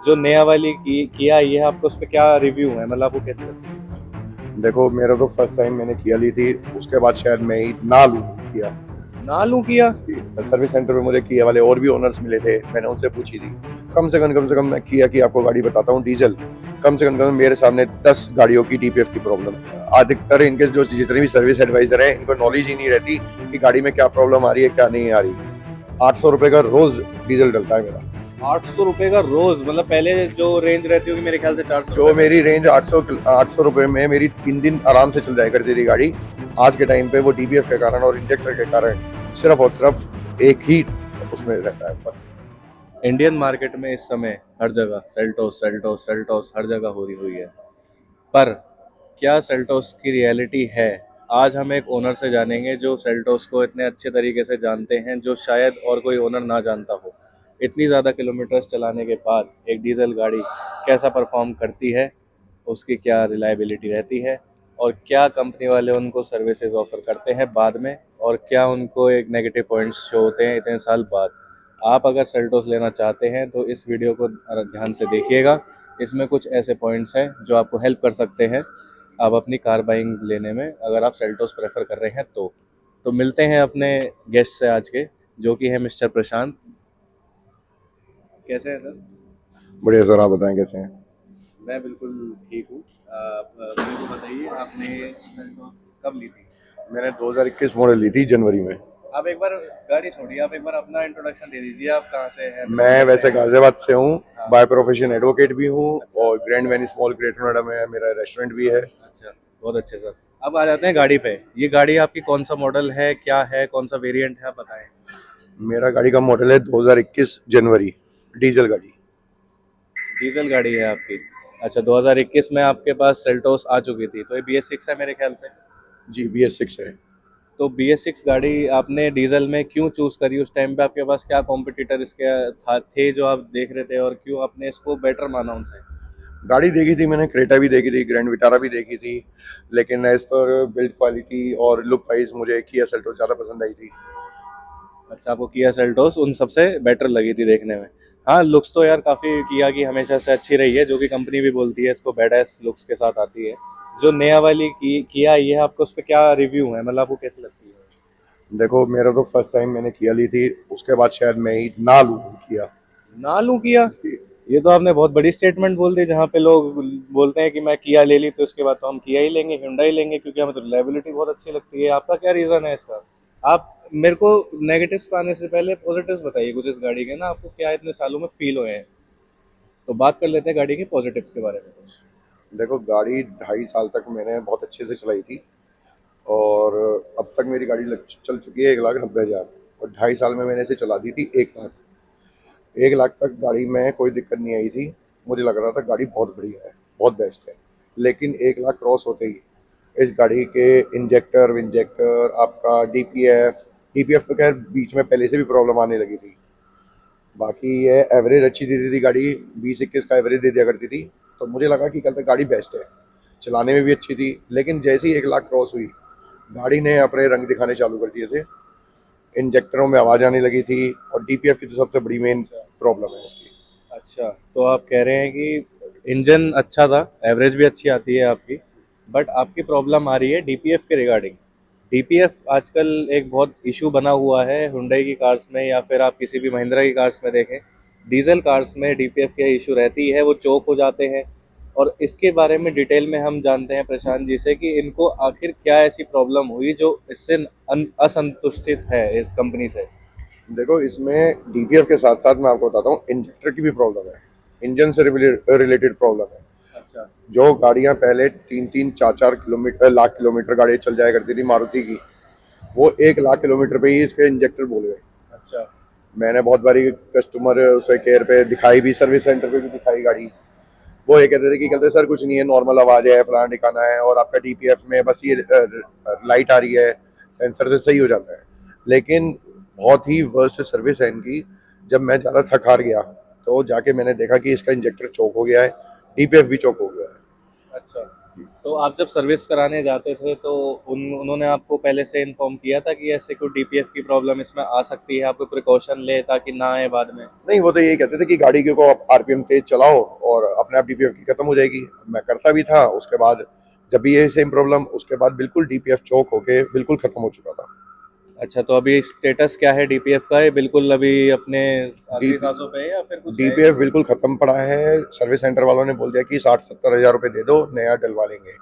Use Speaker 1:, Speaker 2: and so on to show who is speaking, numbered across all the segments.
Speaker 1: जो नया वाली किया आई है, आपको उस पे क्या रिव्यू है, मतलब आपको कैसे लगती है?
Speaker 2: देखो, मेरा तो फर्स्ट टाइम मैंने किया ली थी। उसके बाद शायद मैं ही ना लूँ किया।
Speaker 1: ना लूं किया?
Speaker 2: सर्विस सेंटर पे मुझे किया वाले और भी ओनर्स मिले थे, मैंने उनसे पूछी थी। कम से कम मैं किया की आपको गाड़ी बताता हूँ डीजल, कम से कम मेरे सामने 10 गाड़ियों की डीपीएफ की प्रॉब्लम है। अधिकतर इनके जो जितने भी सर्विस एडवाइजर हैं, इनको नॉलेज ही नहीं रहती कि गाड़ी में क्या प्रॉब्लम आ रही है क्या नहीं आ रही। 800 रुपए का रोज डीजल डलता है मेरा।
Speaker 1: 800 रुपए का रोज? मतलब पहले जो रेंज रहती होगी मेरे ख्याल से 400 रुपए
Speaker 2: जो
Speaker 1: तक
Speaker 2: मेरी
Speaker 1: की।
Speaker 2: रेंज 800 रुपए में मेरी 3 दिन आराम से चल जाया करती थी गाड़ी। आज के टाइम पे वो डीबीएफ के कारण और इंजेक्टर के कारण सिर्फ और सिर्फ एक ही उसमें रहता है पर।
Speaker 1: इंडियन मार्केट में इस समय हर जगह सेल्टोस सेल्टोस सेल्टोस हर जगह हो रही हुई है, पर क्या सेल्टोस की रियलिटी है? आज हम एक ओनर से जानेंगे जो सेल्टोस को इतने अच्छे तरीके से जानते हैं, जो शायद और कोई ओनर ना जानता हो। इतनी ज़्यादा किलोमीटर्स चलाने के बाद एक डीजल गाड़ी कैसा परफॉर्म करती है, उसकी क्या रिलायबिलिटी रहती है, और क्या कंपनी वाले उनको सर्विसेज ऑफर करते हैं बाद में, और क्या उनको एक नेगेटिव पॉइंट्स शो होते हैं इतने साल बाद। आप अगर सेल्टोस लेना चाहते हैं तो इस वीडियो को ध्यान से देखिएगा। इसमें कुछ ऐसे पॉइंट्स हैं जो आपको हेल्प कर सकते हैं आप अपनी कार बाइंग लेने में, अगर आप सेल्टोस प्रेफर कर रहे हैं तो मिलते हैं अपने गेस्ट से आज के, जो कि है मिस्टर प्रशांत। कैसे हैं सर?
Speaker 2: बढ़िया सर, आप बताएं कैसे हैं।
Speaker 1: मैं बिल्कुल ठीक हूँ। आप मेरे को बताइए, आपने सेल्टोस कब ली थी?
Speaker 2: मैंने 2021 मॉडल ली थी जनवरी में।
Speaker 1: आप एक बार गाड़ी छोड़िए, आप एक बार अपना इंट्रोडक्शन दे दीजिए। आप कहाँ से हैं, बिलोंग
Speaker 2: मैं
Speaker 1: करते
Speaker 2: वैसे
Speaker 1: हैं?
Speaker 2: गाजियाबाद से हूँ।
Speaker 1: हाँ।
Speaker 2: बाय प्रोफेशन एडवोकेट भी हूँ।
Speaker 1: अच्छा।
Speaker 2: और grand Venice mall greater Noida में मेरा रेस्टोरेंट भी है।
Speaker 1: अच्छा, बहुत अच्छे सर। अब आ जाते हैं गाड़ी पे। ये गाड़ी आपकी कौन सा मॉडल है, क्या है, कौन सा वेरिएंट है, आप बताएं।
Speaker 2: मेरा गाड़ी का मॉडल है 2021 जनवरी, डीजल गाड़ी।
Speaker 1: डीजल गाड़ी है आपकी? अच्छा, 2021 में आपके पास सेल्टोस आ चुकी थी, तो ये BS6 है मेरे ख्याल से।
Speaker 2: जी, BS6 है।
Speaker 1: तो BS6 गाड़ी आपने डीजल में क्यों चूज करी? उस टाइम पे आपके पास क्या कॉम्पिटिटर इसके थे जो आप देख रहे थे, और क्यों आपने इसको बेटर माना उनसे?
Speaker 2: गाड़ी देखी थी मैंने, क्रेटा भी देखी थी, ग्रैंड विटारा भी देखी थी, लेकिन एज पर बिल्ड क्वालिटी और लुक वाइज मुझे किया सेल्टोस ज़्यादा पसंद आई थी।
Speaker 1: अच्छा, आपको किया सेल्टोस उन सबसे बेटर लगी थी देखने में? हाँ, लुक्स तो यार काफ़ी किया की हमेशा से अच्छी रही है, जो कि कंपनी भी बोलती है इसको बेडास लुक्स के साथ आती है। जो नया वाली किया ये है, आपको उस पर क्या रिव्यू है, मतलब आपको कैसी लगती है?
Speaker 2: देखो, मेरा तो फर्स्ट टाइम मैंने किया ली थी। उसके बाद शायद मैं ही ना लूँ किया।
Speaker 1: ना लूं किया? ये तो आपने बहुत बड़ी स्टेटमेंट बोल दी, जहाँ पे लोग बोलते हैं कि मैं किया ले ली तो उसके बाद तो हम किया ही लेंगे, hyundai लेंगे, क्योंकि हमें तो रिलायबिलिटी बहुत अच्छी लगती है। आपका क्या रीज़न है इसका? आप मेरे को नेगेटिव्स पे आने से पहले पॉजिटिव्स बताइए कुछ इस गाड़ी के ना, आपको क्या इतने सालों में फील हुए हैं। तो बात कर लेते हैं गाड़ी के पॉजिटिव्स के बारे में कुछ।
Speaker 2: देखो, गाड़ी 2.5 साल तक मैंने बहुत अच्छे से चलाई थी। और अब तक मेरी गाड़ी चल चुकी है 1,90,000। और 2.5 साल में मैंने इसे चला दी थी 1 लाख। 1 लाख तक गाड़ी में कोई दिक्कत नहीं आई थी। मुझे लग रहा था गाड़ी बहुत बढ़िया है, बहुत बेस्ट है। लेकिन 1 लाख क्रॉस होते ही इस गाड़ी के इंजेक्टर विंजेक्टर, आपका डीपीएफ, डीपीएफ तो खैर बीच में पहले से भी प्रॉब्लम आने लगी थी। बाकी ये एवरेज अच्छी देती थी गाड़ी, 20-21 का एवरेज दे दिया करती थी। तो मुझे लगा कि कल तक गाड़ी बेस्ट है, चलाने में भी अच्छी थी। लेकिन जैसे ही 1 लाख क्रॉस हुई, गाड़ी ने अपने रंग दिखाने चालू कर दिए थे। इंजेक्टरों में आवाज़ आने लगी थी। और डीपीएफ की तो सबसे बड़ी मेन
Speaker 1: अच्छा।
Speaker 2: प्रॉब्लम है इसकी।
Speaker 1: अच्छा, तो आप कह रहे हैं कि इंजन अच्छा था, एवरेज भी अच्छी आती है आपकी, बट आपकी प्रॉब्लम आ रही है डीपीएफ के रिगार्डिंग। डीपीएफ आजकल एक बहुत इशू बना हुआ है हुंडई की कार्स में, या फिर आप किसी भी महिंद्रा की कार्स में देखें, डीजल कार्स में डीपीएफ की इशू रहती है, वो चोक हो जाते हैं। और इसके बारे में डिटेल में हम जानते हैं प्रशांत जी से कि इनको आखिर क्या ऐसी प्रॉब्लम हुई जो इससे असंतुष्टित है इस कंपनी से।
Speaker 2: देखो, इसमें डीपीएफ के साथ साथ मैं आपको बताता हूँ इंजेक्टर की भी प्रॉब्लम है। इंजन से रिलेटेड प्रॉब्लम है।
Speaker 1: अच्छा।
Speaker 2: जो गाड़ियां पहले 3-3, 4-4 किलोमीटर लाख किलोमीटर गाड़ी चल जाया करती थी मारुति की, वो 1 लाख किलोमीटर पे ही इसके इंजेक्टर बोल गए।
Speaker 1: अच्छा।
Speaker 2: मैंने बहुत बारी कस्टमर उसे केयर पे दिखाई भी, सर्विस सेंटर पे भी दिखाई गाड़ी। वो ये कहते थे कि कहते सर कुछ नहीं है, नॉर्मल आवाज है, फलाना ठिकाना है, और आपका डीपीएफ में बस ये लाइट आ रही है, सेंसर से सही हो जाता है। लेकिन बहुत ही वर्स्ट सर्विस है इनकी। जब मैं ज़्यादा थक हार गया तो जाके मैंने देखा कि इसका इंजेक्टर चौक हो गया है, डीपीएफ भी चौक हो गया है।
Speaker 1: अच्छा। तो आप जब सर्विस कराने जाते थे तो उन्होंने आपको पहले से इन्फॉर्म किया था कि ऐसे कोई डीपीएफ की प्रॉब्लम इसमें आ सकती है, आपको प्रिकॉशन ले ताकि ना आए बाद में?
Speaker 2: नहीं, वो तो यही कहते थे कि गाड़ी को आप आरपीएम तेज चलाओ और अपने आप डीपीएफ की खत्म हो जाएगी। मैं करता भी था। उसके बाद जब भी ये सेम प्रॉब्लम, उसके बाद बिल्कुल डीपीएफ चौक होके बिल्कुल खत्म हो चुका था।
Speaker 1: अच्छा, तो अभी स्टेटस क्या है डीपीएफ का? ये बिल्कुल अभी अपने आखिरी
Speaker 2: डी
Speaker 1: सांसों पे है या फिर कुछ है
Speaker 2: डीपीएफ
Speaker 1: इसमें?
Speaker 2: बिल्कुल खत्म पड़ा है। सर्विस सेंटर वालों ने बोल दिया कि 60-70 हज़ार रुपए दे दो, नया डलवा लेंगे।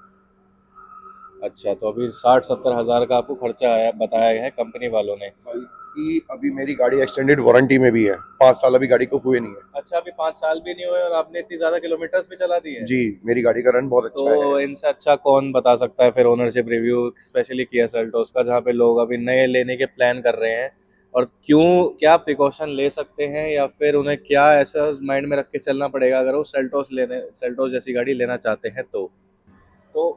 Speaker 1: अच्छा, तो अभी 60-70 हज़ार का आपको खर्चा आया बताया है कंपनी वालों ने?
Speaker 2: बल्कि अभी मेरी गाड़ी एक्सटेंडेड वारंटी में भी है। 5 साल अभी गाड़ी को हुए नहीं है।
Speaker 1: अच्छा, अभी 5 साल भी नहीं हुए और आपने इतनी ज्यादा किलोमीटर्स भी चला दी है?
Speaker 2: जी, मेरी गाड़ी का रन बहुत
Speaker 1: तो
Speaker 2: अच्छा है।
Speaker 1: इनसे अच्छा कौन बता सकता है फिर ownership review, specially Kia Seltos का, जहाँ पे लोग अभी नए लेने के प्लान कर रहे हैं? और क्यों, क्या प्रिकॉशन ले सकते हैं या फिर उन्हें क्या ऐसा माइंड में रख के चलना पड़ेगा अगर वो सेल्टोस जैसी गाड़ी लेना चाहते हैं तो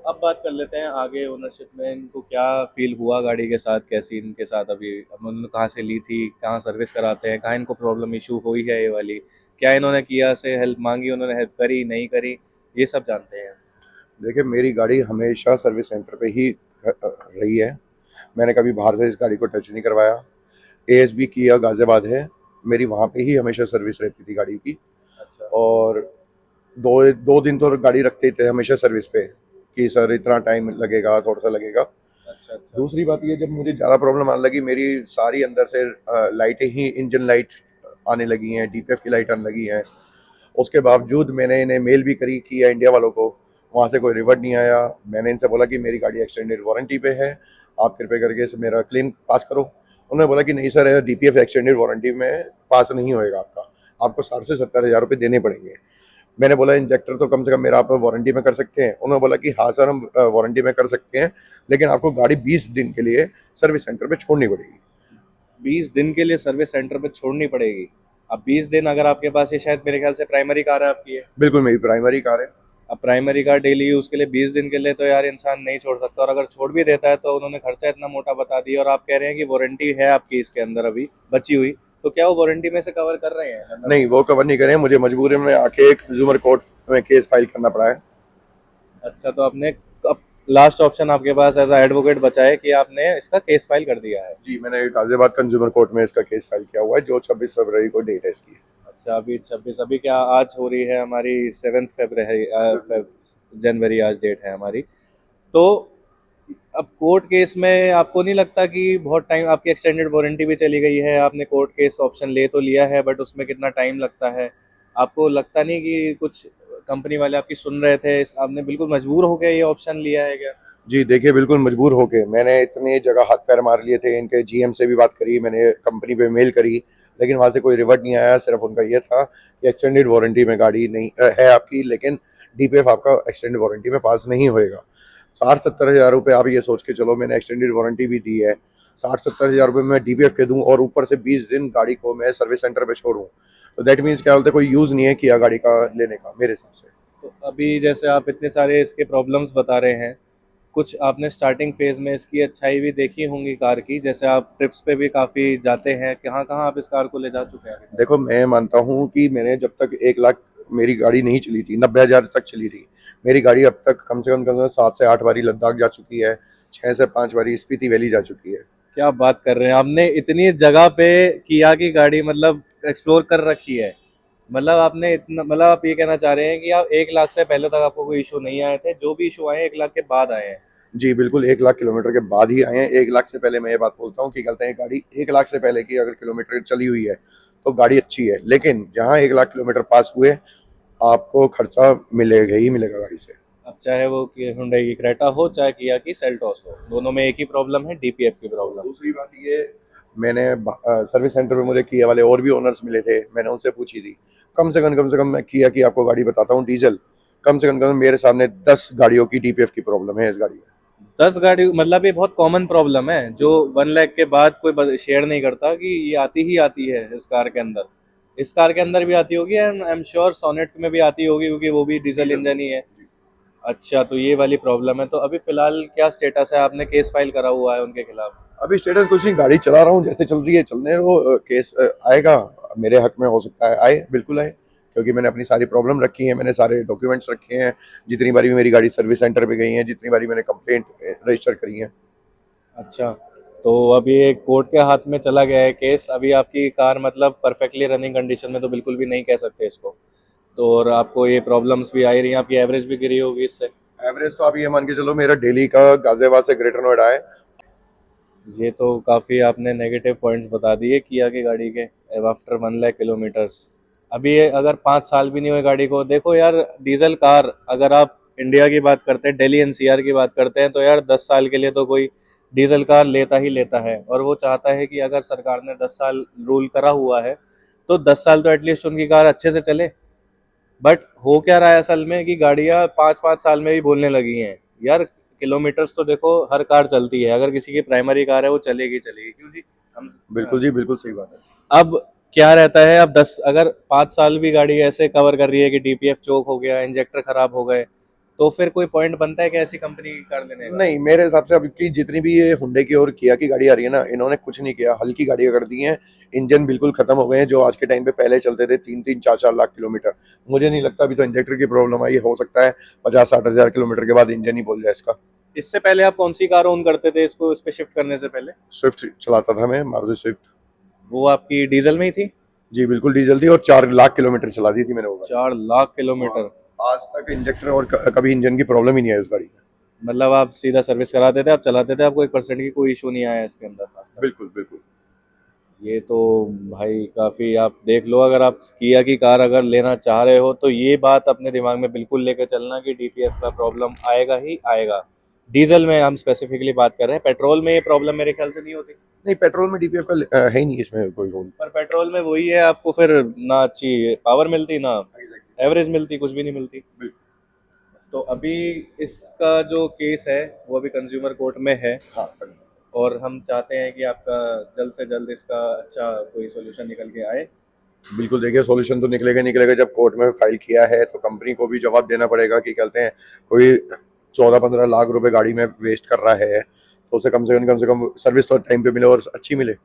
Speaker 1: अब बात कर लेते हैं आगे ओनरशिप में इनको क्या फील हुआ गाड़ी के साथ, कैसी इनके साथ अभी, अब उन्होंने कहाँ से ली थी, कहाँ सर्विस कराते हैं, कहाँ इनको प्रॉब्लम इशू हुई है ये वाली, क्या इन्होंने किया से हेल्प मांगी, उन्होंने हेल्प करी नहीं करी, ये सब जानते हैं।
Speaker 2: देखिए, मेरी गाड़ी हमेशा सर्विस सेंटर पे ही रही है। मैंने कभी बाहर से इस गाड़ी को टच नहीं करवाया। एएसबी किया गाजियाबाद है, मेरी वहाँ पे ही हमेशा सर्विस रहती थी गाड़ी की।
Speaker 1: अच्छा
Speaker 2: और दो दो दिन तो गाड़ी रखते ही थे हमेशा सर्विस पे कि सर इतना टाइम लगेगा, थोड़ा सा लगेगा।
Speaker 1: अच्छा अच्छा।
Speaker 2: दूसरी बात ये, जब मुझे ज़्यादा प्रॉब्लम आने लगी, मेरी सारी अंदर से लाइटें ही इंजन लाइट आने लगी हैं, डीपीएफ की लाइट आने लगी हैं। उसके बावजूद मैंने इन्हें मेल भी करी किया इंडिया वालों को, वहाँ से कोई रिवर्ट नहीं आया। मैंने इनसे बोला कि मेरी गाड़ी एक्सटेंडेड वारंटी पे है, आप कृपया करके इसे मेरा क्लेम पास करो। उन्होंने बोला कि नहीं सर, डीपीएफ एक्सटेंडेड वारंटी में पास नहीं होएगा आपका, आपको 60 से 70 हज़ार रुपये देने पड़ेंगे। मैंने बोला इंजेक्टर तो कम से कम मेरा आप वारंटी में कर सकते हैं? उन्होंने बोला कि हाँ सर, हम वारंटी में कर सकते हैं, लेकिन आपको गाड़ी 20 दिन के लिए सर्विस सेंटर पे छोड़नी पड़ेगी।
Speaker 1: 20 दिन के लिए सर्विस सेंटर पे छोड़नी पड़ेगी? अब 20 दिन, अगर आपके पास, ये शायद मेरे ख्याल से प्राइमरी कार है आपकी है,
Speaker 2: बिल्कुल, मेरी प्राइमरी कार है।
Speaker 1: अब प्राइमरी कार डेली यूज के लिए 20 दिन के लिए तो यार इंसान नहीं छोड़ सकता, और अगर छोड़ भी देता है तो उन्होंने खर्चा इतना मोटा बता दिया और आप कह रहे हैं कि वारंटी है आपकी इसके अंदर अभी बची हुई, तो क्या वो वारंटी में से कवर कर रहे हैं मतलब?
Speaker 2: नहीं, वो कवर नहीं करें, मुझे मजबूरी में आके कंज्यूमर कोर्ट में केस फाइल करना पड़ा है।
Speaker 1: अच्छा, तो आपने अब लास्ट ऑप्शन आपके पास एज एडवोकेट बचा है कि आपने इसका केस फाइल कर दिया है?
Speaker 2: जी, मैंने गाजियाबाद कंज्यूमर कोर्ट में इसका केस फाइल किया हुआ है, जो 26 फरवरी को डेट है इसकी।
Speaker 1: अच्छा, अभी 26, अभी क्या आज हो रही है हमारी 7 फरवरी, जनवरी आज डेट है हमारी। तो अब कोर्ट केस में आपको नहीं लगता कि बहुत टाइम, आपकी एक्सटेंडेड वारंटी भी चली गई है, आपने कोर्ट केस ऑप्शन ले तो लिया है बट उसमें कितना टाइम लगता है, आपको लगता नहीं कि कुछ कंपनी वाले आपकी सुन रहे थे, आपने बिल्कुल मजबूर होकर ये ऑप्शन लिया है क्या?
Speaker 2: जी देखिए, बिल्कुल मजबूर होके मैंने इतने जगह हाथ पैर मार लिए थे, इनके जीएम से भी बात करी, मैंने कंपनी पे मेल करी, लेकिन वहाँ से कोई रिवर्ट नहीं आया। सिर्फ उनका ये था कि एक्सटेंडेड वारंटी में गाड़ी नहीं है आपकी, लेकिन डीपीएफ आपका एक्सटेंडेड वारंटी में पास नहीं होएगा। 60-70 हज़ार रुपये आप ये सोच के चलो, मैंने एक्सटेंडेड वारंटी भी दी है, 60-70 हज़ार रुपये मैं डीपीएफ के दूँ और ऊपर से 20 दिन गाड़ी को मैं सर्विस सेंटर पे छोड़ूँ, तो दैट मीन्स क्या बोलते हैं, कोई यूज़ नहीं है किया गाड़ी का लेने का मेरे हिसाब से।
Speaker 1: तो अभी जैसे आप इतने सारे इसके प्रॉब्लम्स बता रहे हैं, कुछ आपने स्टार्टिंग फेज में इसकी अच्छाई भी देखी होंगी कार की, जैसे आप ट्रिप्स पे भी काफ़ी जाते हैं, कहाँ कहाँ आप इस कार को ले जा चुके हैं अभी तक?
Speaker 2: देखो, मैं मानता हूँ कि मैंने जब तक 1 लाख मेरी गाड़ी नहीं चली थी, 90 हज़ार तक चली थी, मेरी गाड़ी अब तक कम से कम 7 से 8 बारी लद्दाख जा चुकी है, 6 से 5 बारी स्पीति वैली जा चुकी है।
Speaker 1: क्या बात कर रहे हैं, आपने इतनी जगह पे किया की गाड़ी मतलब एक्सप्लोर कर रखी है? मतलब आपने इतना, मतलब आप ये कहना चाह रहे हैं कि आप 1 लाख से पहले तक आपको कोई इशू नहीं आए थे, जो भी इशू आए 1 लाख के बाद आए हैं?
Speaker 2: जी बिल्कुल, 1 लाख किलोमीटर के बाद ही आए हैं। 1 लाख से पहले मैं ये बात बोलता हूँ कि कहते हैं गाड़ी 1 लाख से पहले की अगर किलोमीटर चली हुई है तो गाड़ी अच्छी है, लेकिन जहाँ 1 लाख किलोमीटर पास हुए, आपको खर्चा मिलेगा ही मिलेगा गाड़ी से।
Speaker 1: अब चाहे वो कि हुंडई की क्रेटा हो चाहे किया की सेल्टोस हो, दोनों में एक ही प्रॉब्लम है, डीपीएफ की प्रॉब्लम।
Speaker 2: दूसरी बात ये, मैंने सर्विस सेंटर पे मुझे किया वाले और भी ओनर्स मिले थे, मैंने उनसे पूछी थी। कम से कम मैं किया की आपको गाड़ी बताता हूँ डीजल, कम से कम मेरे सामने 10 गाड़ियों की डीपीएफ की प्रॉब्लम है इस गाड़ी में।
Speaker 1: 10 गाड़ी मतलब ये बहुत कॉमन प्रॉब्लम है जो 1 लाख के बाद कोई शेयर नहीं करता कि ये आती ही आती है इस कार के अंदर। इस कार के अंदर भी आती होगी, आई एम श्योर सोनेट में भी आती होगी क्योंकि वो भी डीजल
Speaker 2: डीजल।
Speaker 1: इंजन ही है। अच्छा, तो ये वाली प्रॉब्लम है, तो अभी फिलहाल क्या स्टेटस है, आपने केस फाइल करा हुआ है उनके खिलाफ?
Speaker 2: अभी स्टेटस कुछ नहीं, गाड़ी चला रहा हूँ, जैसे चल रही है चलने दो। केस आएगा मेरे हक में, हो सकता है आए, बिल्कुल आए, क्योंकि मैंने अपनी सारी प्रॉब्लम रखी है, मैंने सारे डॉक्यूमेंट्स रखे हैं, जितनी बारी भी मेरी गाड़ी सर्विस सेंटर पे गई है, जितनी बारी मैंने कंप्लेंट रजिस्टर करी है।
Speaker 1: अच्छा, तो अभी एक कोर्ट के हाथ में चला गया है केस। अभी आपकी कार मतलब परफेक्टली रनिंग कंडीशन में तो बिल्कुल भी नहीं कह सकते इसको। तो और आपको ये प्रॉब्लम्स भी आ ही रही हैं, आपकी एवरेज भी गिरी होगी इससे।
Speaker 2: एवरेज तो आप ये मान के चलो मेरा डेली का गाजियाबाद से ग्रेटर नोएडा है।
Speaker 1: ये तो काफ़ी आपने नेगेटिव पॉइंट्स बता दिए किया की गाड़ी के आफ्टर 1 लाख किलोमीटर्स। अभी ये अगर 5 साल भी नहीं हुए गाड़ी को, देखो यार डीजल कार अगर आप इंडिया की बात करते हैं, दिल्ली एनसीआर की बात करते हैं, तो यार 10 साल के लिए तो कोई डीजल कार लेता ही लेता है। और वो चाहता है कि अगर सरकार ने 10 साल रूल करा हुआ है तो 10 साल तो एटलीस्ट उनकी कार अच्छे से चले। बट हो क्या रहा है असल में कि गाड़ियां 5 5 साल में भी बोलने लगी हैं। यार किलोमीटर्स तो देखो हर कार चलती है, अगर किसी की प्राइमरी कार है वो चलेगी चलेगी क्यों जी। हम
Speaker 2: बिल्कुल जी, बिल्कुल सही बात है।
Speaker 1: अब क्या रहता है, अब 10 अगर 5 साल भी गाड़ी ऐसे कवर कर रही है कि डीपीएफ चोक हो गया, इंजेक्टर खराब हो गए, तो फिर कोई पॉइंट बनता है कि ऐसी कंपनी की कार लेने का।
Speaker 2: नहीं, मेरे हिसाब से अभी की जितनी भी ये हुंडई की और किया की गाड़ी आ रही है ना, इन्होंने कुछ नहीं किया, हल्की गाड़ियां कर दी हैं। इंजन बिल्कुल खत्म हो गए हैं, जो आज के टाइम पे पहले चलते थे 3 3 4 4 लाख किलोमीटर। मुझे नहीं लगता अभी तो इंजेक्टर की प्रॉब्लम आई, हो सकता है 50 60 हज़ार किलोमीटर के बाद इंजन ही बोल जाए इसका।
Speaker 1: इससे पहले आप कौन सी कार ओन करते थे, इसको इस पे शिफ्ट करने से पहले?
Speaker 2: स्विफ्ट चलाता था मैं, मारुति स्विफ्ट।
Speaker 1: वो आपकी डीजल में ही थी?
Speaker 2: जी बिल्कुल डीजल थी, और 4 लाख किलोमीटर चला दी थी मैंने वो गाड़ी।
Speaker 1: 4 लाख किलोमीटर?
Speaker 2: आज तक इंजेक्टर और कभी इंजन की प्रॉब्लम ही नहीं है उस गाड़ी में।
Speaker 1: मतलब आप सीधा सर्विस कराते थे, आप चलाते थे, आपको 1% की कोई इशू नहीं आया इसके अंदर आज तक?
Speaker 2: बिल्कुल बिल्कुल।
Speaker 1: ये तो भाई काफ़ी आप देख लो, अगर आप किया की कार अगर लेना चाह रहे हो तो ये बात अपने दिमाग में बिल्कुल लेकर चलना कि डीपीएफ का प्रॉब्लम आएगा ही आएगा। डीजल में हम स्पेसिफिकली बात कर रहे हैं, पेट्रोल में ये प्रॉब्लम मेरे ख्याल से नहीं होती।
Speaker 2: नहीं, पेट्रोल में डीपीएफ का है ही नहीं इसमें कोई रोल।
Speaker 1: पर पेट्रोल में वही है, आपको फिर ना अच्छी पावर मिलती ना एवरेज मिलती, कुछ भी नहीं मिलती।
Speaker 2: बिल्कुल।
Speaker 1: तो अभी इसका जो केस है वो अभी कंज्यूमर कोर्ट में है,
Speaker 2: हाँ,
Speaker 1: और हम चाहते हैं कि आपका जल्द से जल्द इसका अच्छा कोई सोल्यूशन निकल के आए।
Speaker 2: बिल्कुल देखिए, सॉल्यूशन तो निकलेगा ही निकलेगा। जब कोर्ट में फाइल किया है तो कंपनी को भी जवाब देना पड़ेगा कि कहते हैं कोई 14 15 लाख रुपए गाड़ी में वेस्ट कर रहा है, तो उसे कम से कम सर्विस तो टाइम पे मिले और अच्छी मिले।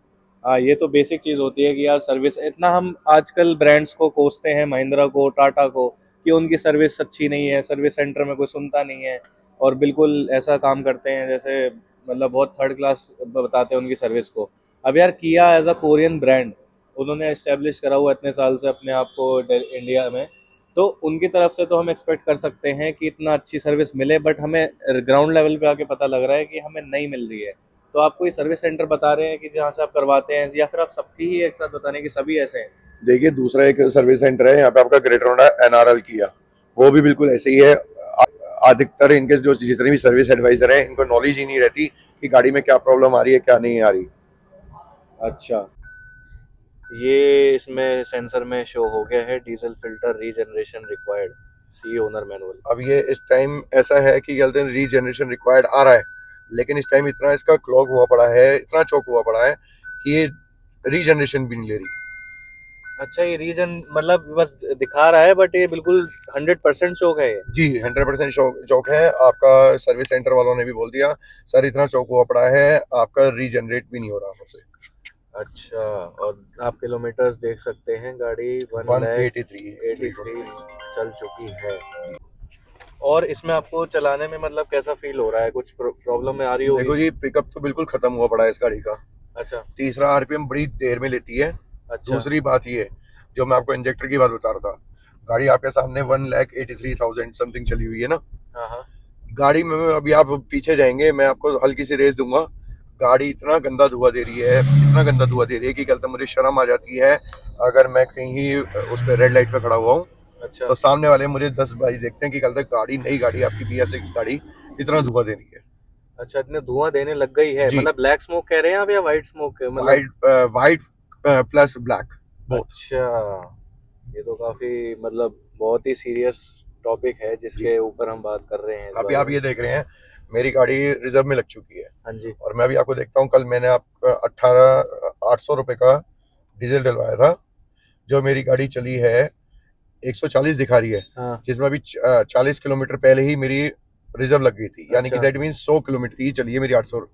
Speaker 1: हाँ, ये तो बेसिक चीज़ होती है कि यार सर्विस इतना हम आजकल ब्रांड्स को कोसते हैं, महिंद्रा को, टाटा को, कि उनकी सर्विस अच्छी नहीं है, सर्विस सेंटर में कोई सुनता नहीं है, और बिल्कुल ऐसा काम करते हैं जैसे मतलब बहुत थर्ड क्लास बताते हैं उनकी सर्विस को। अब यार किया एज अ कोरियन ब्रांड, उन्होंने इस्टेब्लिश करा हुआ इतने साल से अपने आप को इंडिया में, तो उनकी तरफ से तो हम एक्सपेक्ट कर सकते हैं कि इतना अच्छी सर्विस मिले। बट हमें ग्राउंड लेवल पे आके पता लग रहा है कि हमें नहीं मिल रही है। तो आप कोई सर्विस सेंटर बता रहे हैं कि जहाँ से आप करवाते हैं, या फिर आप सबकी ही एक साथ बता रहे हैं कि सभी ऐसे हैं?
Speaker 2: देखिए, दूसरा एक सर्विस सेंटर है यहाँ पे आपका, ग्रेटर नोएडा एनआरएल किया, वो भी बिल्कुल ऐसे ही है। अधिकतर इनके जो जितने भी सर्विस एडवाइजर हैं, इनको नॉलेज ही नहीं रहती कि गाड़ी में क्या प्रॉब्लम आ रही है, क्या नहीं आ रही।
Speaker 1: अच्छा, ये इसमें सेंसर में शो हो गया है, डीजल फिल्टर रीजनरेशन रिक्वायर्ड, सी ओनर मैनुअल।
Speaker 2: अब ये इस टाइम ऐसा है कि कहते हैं रीजनरेशन रिक्वायर्ड आ रहा है, लेकिन इस टाइम इतना इसका क्लॉग हुआ पड़ा है, इतना चौक हुआ पड़ा है कि ये रीजनरेशन भी नहीं ले रही।
Speaker 1: अच्छा, ये रीजन मतलब बस दिखा रहा है, बट ये बिल्कुल 100% शोक है ये?
Speaker 2: जी 100% चौक है। आपका सर्विस सेंटर वालों ने भी बोल दिया, सर इतना चौक हुआ पड़ा है, आपका रीजनरेट भी नहीं हो रहा हमसे।
Speaker 1: अच्छा, और आप किलोमीटर्स देख सकते हैं, गाड़ी 1 लाख 83
Speaker 2: 183।
Speaker 1: चल चुकी है। और इसमें आपको चलाने में मतलब कैसा फील हो रहा है, कुछ प्रॉब्लम में आ रही होगी?
Speaker 2: देखो जी, पिकअप तो बिल्कुल खत्म हुआ पड़ा है इस गाड़ी का।
Speaker 1: अच्छा।
Speaker 2: तीसरा आरपीएम बड़ी देर में लेती है।
Speaker 1: अच्छा।
Speaker 2: दूसरी बात ये, जो मैं आपको इंजेक्टर की बात बता रहा था, गाड़ी आपके सामने 1,83,000 समथिंग चली हुई है ना।
Speaker 1: हाँ हाँ।
Speaker 2: गाड़ी में अभी आप पीछे जाएंगे, मैं आपको हल्की सी रेस दूंगा, गाड़ी इतना गंदा धुआं दे रही है, इतना गंदा धुआं दे रही है कि कहते मुझे शर्म आ जाती है। अगर मैं कहीं उस पर रेड लाइट पे खड़ा हुआ हूँ,
Speaker 1: अच्छा।
Speaker 2: तो सामने वाले मुझे 10 भाई देखते हैं कि कहते गाड़ी, नई गाड़ी आपकी BS6 गाड़ी इतना धुआं दे रही है।
Speaker 1: अच्छा, इतने धुआं देने लग गई है?
Speaker 2: जी,
Speaker 1: मतलब ब्लैक स्मोक कह रहे हैं आप या वाइट स्मोक मतलब?
Speaker 2: White, white plus black both.
Speaker 1: अच्छा, ये तो काफी मतलब बहुत ही सीरियस टॉपिक है
Speaker 2: जी,
Speaker 1: जिसके ऊपर हम बात कर रहे हैं इस
Speaker 2: अभी
Speaker 1: बारे
Speaker 2: आप
Speaker 1: में।
Speaker 2: ये देख रहे हैं, मेरी गाड़ी रिजर्व में लग चुकी है,
Speaker 1: हाँ जी।
Speaker 2: और मैं अभी आपको देखता हूँ, कल मैंने आप 18,800 रुपये का डीजल डलवाया था। जो मेरी गाड़ी चली है 140 दिखा रही है,
Speaker 1: हाँ।
Speaker 2: जिसमें अभी 40 किलोमीटर पहले ही मेरी रिजर्व लग गई थी, यानी कि
Speaker 1: अच्छा।
Speaker 2: दैट मीन 100 किलोमीटर ही चली है मेरी 800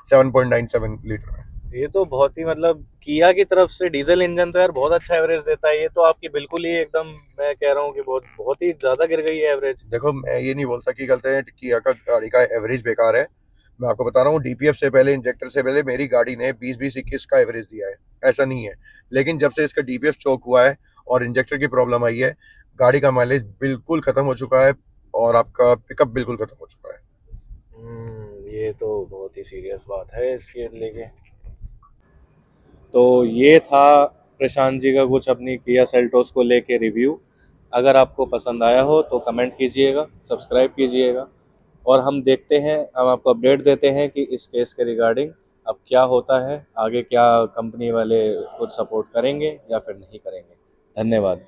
Speaker 2: 7.97 लीटर में।
Speaker 1: ये तो बहुत ही मतलब किया की तरफ से डीजल इंजन तो यार बहुत अच्छा एवरेज देता है। ये तो आपकी बिल्कुल ही एकदम, मैं कह रहा हूँ कि बहुत बहुत ही ज्यादा गिर गई है एवरेज।
Speaker 2: देखो मैं ये नहीं बोलता कि गलत है, किया का गाड़ी का एवरेज बेकार है। मैं आपको बता रहा हूँ, डीपीएफ से पहले, इंजेक्टर से पहले मेरी गाड़ी ने 20-20-21 का एवरेज दिया है। ऐसा नहीं है। लेकिन जब से इसका डीपीएफ चोक हुआ है और इंजेक्टर की प्रॉब्लम आई है, गाड़ी का माइलेज बिल्कुल खत्म हो चुका है और आपका पिकअप बिल्कुल खत्म हो चुका है।
Speaker 1: ये तो बहुत ही सीरियस बात है इसके लेके। तो ये था प्रशांत जी का कुछ अपनी किया सेल्टोस को लेके रिव्यू। अगर आपको पसंद आया हो तो कमेंट कीजिएगा, सब्सक्राइब कीजिएगा, और हम देखते हैं, हम आपको अपडेट देते हैं कि इस केस के रिगार्डिंग अब क्या होता है आगे, क्या कंपनी वाले कुछ सपोर्ट करेंगे या फिर नहीं करेंगे। धन्यवाद।